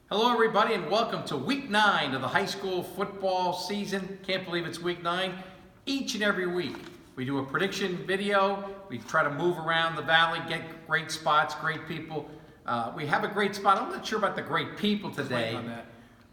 Hello everybody and welcome to week 9 of the high school football season. Can't believe it's week 9. Each and every week we do a prediction video. We try to move around the valley, get great spots, great people. We have a great spot. I'm not sure about the great people today,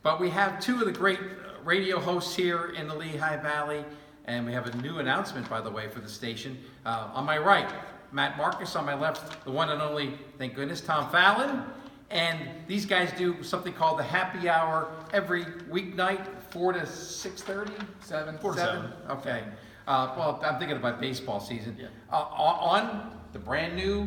but we have two of the great radio hosts here in the Lehigh Valley, and we have a new announcement, by the way, for the station. On my right, Markus. On my left, the one and only, thank goodness, Fallon. And these guys do something called the happy hour every weeknight, 4 to 6:30? 7. 4 to 7? Okay. Well, I'm thinking about baseball season. Yeah. On the brand new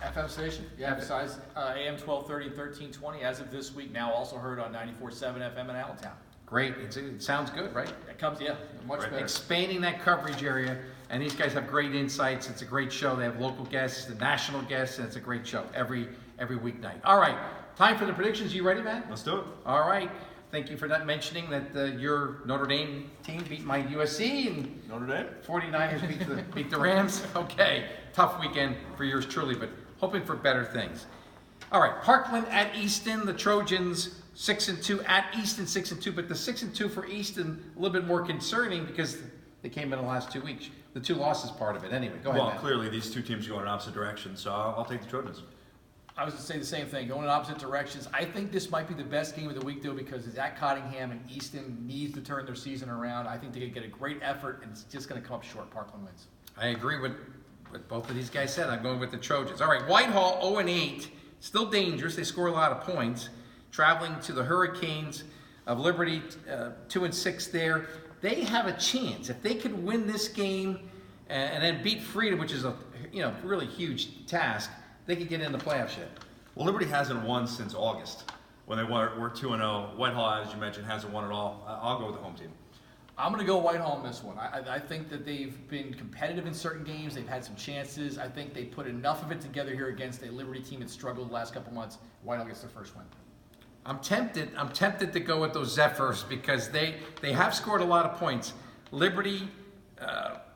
FM station. Yeah, besides AM 1230 and 1320, as of this week, now also heard on 94.7 FM in Allentown. Great. It sounds good, right? It comes, yeah, much better. Expanding that coverage area, and these guys have great insights. It's a great show. They have local guests, the national guests, and it's a great show every weeknight. All right, time for the predictions. You ready, Matt? Let's do it. All right. Thank you for not mentioning that your Notre Dame team beat my USC and Notre Dame 49ers beat the Rams. Okay, tough weekend for yours truly, but hoping for better things. All right, Parkland at Easton. The Trojans 6-2 at Easton 6-2, but the 6-2 for Easton a little bit more concerning because they came in the last 2 weeks. The 2 losses part of it. Anyway, go ahead. Well, Matt. clearly these two teams go in opposite directions, so I'll take the Trojans. I was going to say the same thing, going in opposite directions. I think this might be the best game of the week, though, because it's at Cottingham, and Easton needs to turn their season around. I think they could get a great effort, and it's just going to come up short. Parkland wins. I agree with what both of these guys said. I'm going with the Trojans. All right, Whitehall 0-8, still dangerous. They score a lot of points. Traveling to the Hurricanes of Liberty, 2-6 there. They have a chance if they could win this game and then beat Freedom, which is a really huge task. They could get in the playoffs yet. Well, Liberty hasn't won since August when they were 2-0. Whitehall, as you mentioned, hasn't won at all. I'll go with the home team. I'm going to go Whitehall in this one. I think that they've been competitive in certain games. They've had some chances. I think they put enough of it together here against a Liberty team that struggled the last couple months. Whitehall gets their first win. I'm tempted to go with those Zephyrs because they have scored a lot of points. Liberty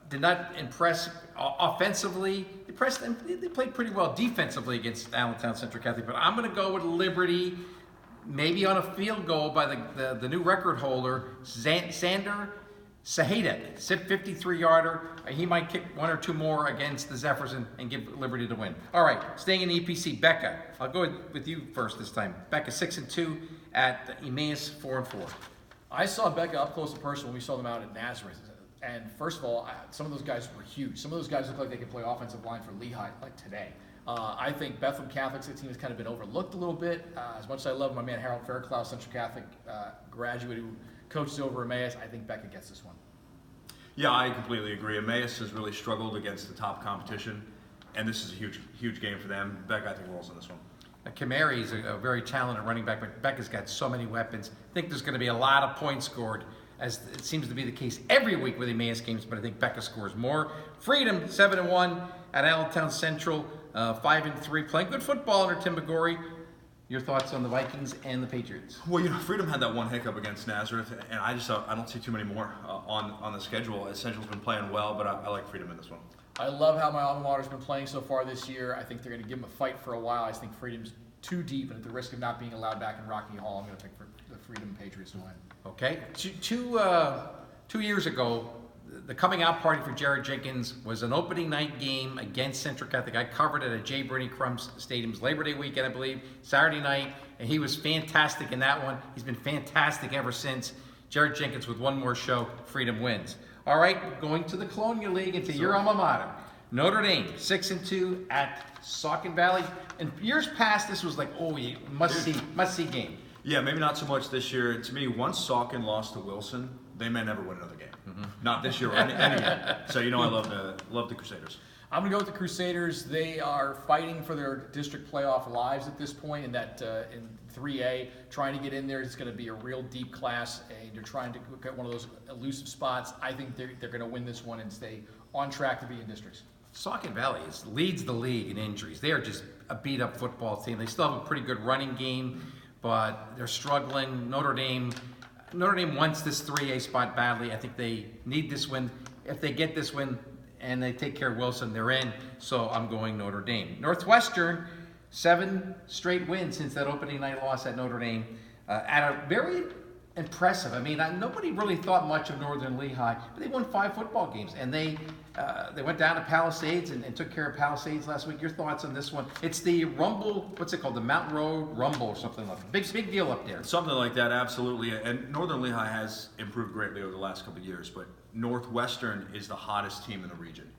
did not impress offensively. They played pretty well defensively against Allentown Central Catholic, but I'm going to go with Liberty, maybe on a field goal by the new record holder, Sander Sahedek, 53-yarder. He might kick 1 or 2 more against the Zephyrs and give Liberty the win. All right, staying in the EPC, Becca. I'll go with you first this time. Becca 6-2 at Emmaus 4-4. I saw Becca up close and personal when we saw them out at Nazareth. And first of all, some of those guys were huge. Some of those guys look like they could play offensive line for Lehigh like today. I think Bethlehem Catholic's team has kind of been overlooked a little bit. As much as I love my man Harold Fairclough, Central Catholic graduate who coaches over Emmaus, I think Becca gets this one. Yeah, I completely agree. Emmaus has really struggled against the top competition, and this is a huge game for them. Becca, I think, rolls in this one. Kamari is a very talented running back, but Becca's got so many weapons. I think there's going to be a lot of points scored, as it seems to be the case every week with Emmaus games, but I think Becca scores more. Freedom 7-1 at Allentown Central, 5-3, playing good football under Tim McGorry. Your thoughts on the Vikings and the Patriots? Well, Freedom had that one hiccup against Nazareth, and I don't see too many more on the schedule. Central's been playing well, but I like Freedom in this one. I love how my alma mater's been playing so far this year. I think they're going to give them a fight for a while. I think Freedom's too deep, and at the risk of not being allowed back in Rocky Hall, I'm going to pick for the Freedom Patriots to win. Okay. 2 years ago, the coming out party for Jared Jenkins was an opening night game against Central Catholic. I covered it at J. Bernie Crumb's Stadium's Labor Day weekend, I believe, Saturday night, and he was fantastic in that one. He's been fantastic ever since. Jared Jenkins with one more show, Freedom wins. All right, going to the Colonial League and to your alma mater. Notre Dame, 6-2 at Saucon Valley. In years past, this was like, must-see game. Yeah, maybe not so much this year. To me, once Saucon lost to Wilson, they may never win another game. Mm-hmm. Not this year or any year. So I love the Crusaders. I'm going to go with the Crusaders. They are fighting for their district playoff lives at this point in 3A, trying to get in there. It's going to be a real deep class, and they're trying to get one of those elusive spots. I think they're going to win this one and stay on track to be in districts. Saucon Valley leads the league in injuries. They are just a beat-up football team. They still have a pretty good running game, but they're struggling. Notre Dame wants this 3A spot badly. I think they need this win. If they get this win and they take care of Wilson, they're in. So I'm going Notre Dame. Northwestern 7 straight wins since that opening night loss at Notre Dame. At a very impressive. I mean, nobody really thought much of Northern Lehigh, but they won 5 football games, and they went down to Palisades and took care of Palisades last week. Your thoughts on this one? It's the Rumble, what's it called? The Mountain Road Rumble or something like that. Big deal up there. Something like that, absolutely. And Northern Lehigh has improved greatly over the last couple of years, but Northwestern is the hottest team in the region.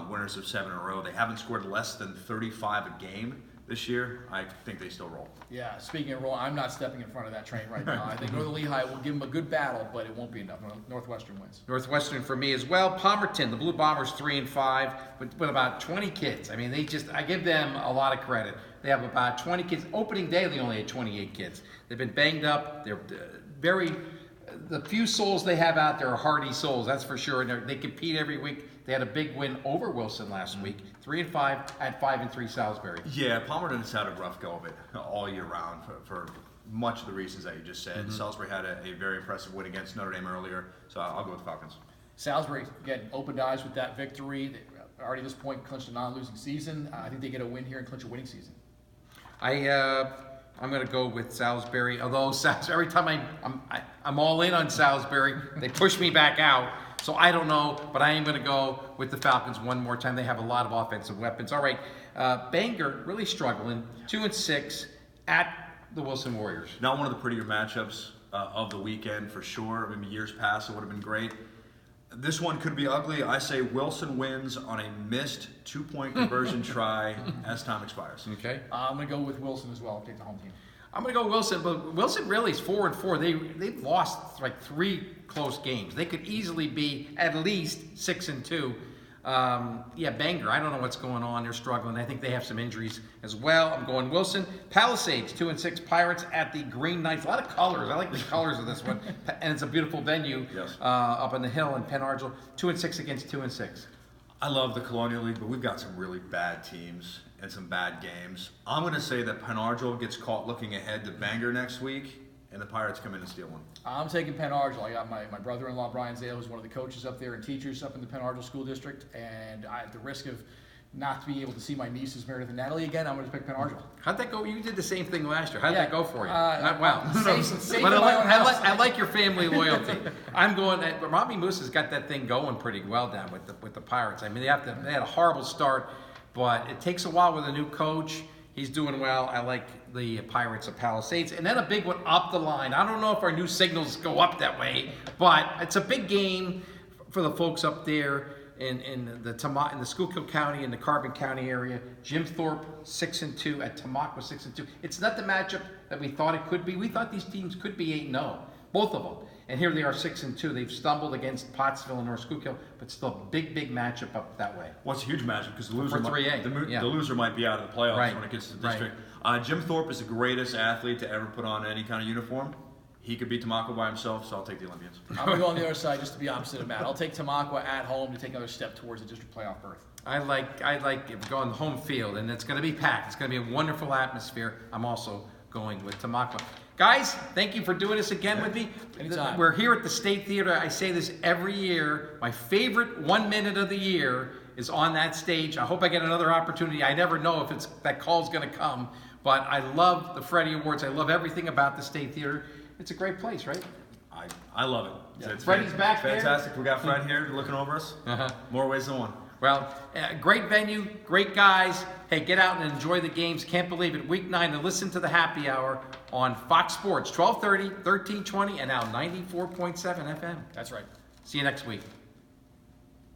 Winners of 7 in a row. They haven't scored less than 35 a game this year. I think they still roll. Yeah, speaking of roll, I'm not stepping in front of that train right now. I think Northern Lehigh will give them a good battle, but it won't be enough. Northwestern wins. Northwestern for me as well. Palmerton, the Blue Bombers 3-5 with about 20 kids. I mean, I give them a lot of credit. They have about 20 kids. Opening day, they only had 28 kids. They've been banged up. They're the few souls they have out there are hardy souls, that's for sure. And they compete every week. They had a big win over Wilson last week, 3-5 at 5-3 Salisbury. Yeah, Palmerton has had a rough go of it all year round for much of the reasons that you just said. Salisbury had a very impressive win against Notre Dame earlier, so I'll go with the Falcons. Salisbury, again, opened eyes with that victory. They already at this point clinched a non-losing season. I think they get a win here and clinch a winning season. I'm going to go with Salisbury, although every time I'm all in on Salisbury, they push me back out. So I don't know, but I am going to go with the Falcons one more time. They have a lot of offensive weapons. All right, Bangor really struggling, 2-6 at the Wilson Warriors. Not one of the prettier matchups of the weekend for sure. I mean, years past it would have been great. This one could be ugly. I say Wilson wins on a missed 2-point conversion try as time expires. Okay. I'm going to go with Wilson as well. I'll take the home team. I'm going to go Wilson, but Wilson really is 4-4. They've lost like 3 close games. They could easily be at least 6-2. Bangor, I don't know what's going on. They're struggling. I think they have some injuries as well. I'm going Wilson. Palisades, 2-6. Pirates at the Green Knights. A lot of colors. I like the colors of this one. And it's a beautiful venue up on the hill in Penargil. 2-6 against 2-6. I love the Colonial League, but we've got some really bad teams and some bad games. I'm going to say that Penargil gets caught looking ahead to Bangor next week, and the Pirates come in and steal one. I'm taking Penargil. I got my brother-in-law, Brian Zale, who's one of the coaches up there and teachers up in the Penargil School District, and at the risk of not being able to see my nieces, Meredith and Natalie, again, I'm going to pick Penargil. How'd that go? You did the same thing last year. How'd that go for you? Not well. But I like your family loyalty. I'm going. Robbie Moose has got that thing going pretty well down with the Pirates. I mean, they had a horrible start, but it takes a while with a new coach. He's doing well. I like the Pirates of Palisades. And then a big one up the line. I don't know if our new signals go up that way, but it's a big game for the folks up there in the Schuylkill County and the Carbon County area. Jim Thorpe 6-2 at Tamaqua 6-2. It's not the matchup that we thought it could be. We thought these teams could be 8-0, both of them. And here they are 6-2. They've stumbled against Pottsville and North Schuylkill, but still big matchup up that way. Well, it's a huge matchup because the loser might be out of the playoffs when it gets to the district. Jim Thorpe is the greatest athlete to ever put on any kind of uniform. He could beat Tamaqua by himself, so I'll take the Olympians. I'm going to go on the other side just to be opposite of Matt. I'll take Tamaqua at home to take another step towards the district playoff berth. I like going home field, and it's going to be packed. It's going to be a wonderful atmosphere. I'm also going with Tamaqua. Guys, thank you for doing this again with me. Anytime. We're here at the State Theater. I say this every year. My favorite 1 minute of the year is on that stage. I hope I get another opportunity. I never know if that call's going to come, but I love the Freddie Awards. I love everything about the State Theater. It's a great place, right? I love it. Yeah. Freddie's back there. Fantastic. We got Fred here looking over us. More ways than one. Well, great venue, great guys. Hey, get out and enjoy the games. Can't believe it. Week 9, and listen to the happy hour on Fox Sports, 1230, 1320, and now 94.7 FM. That's right. See you next week.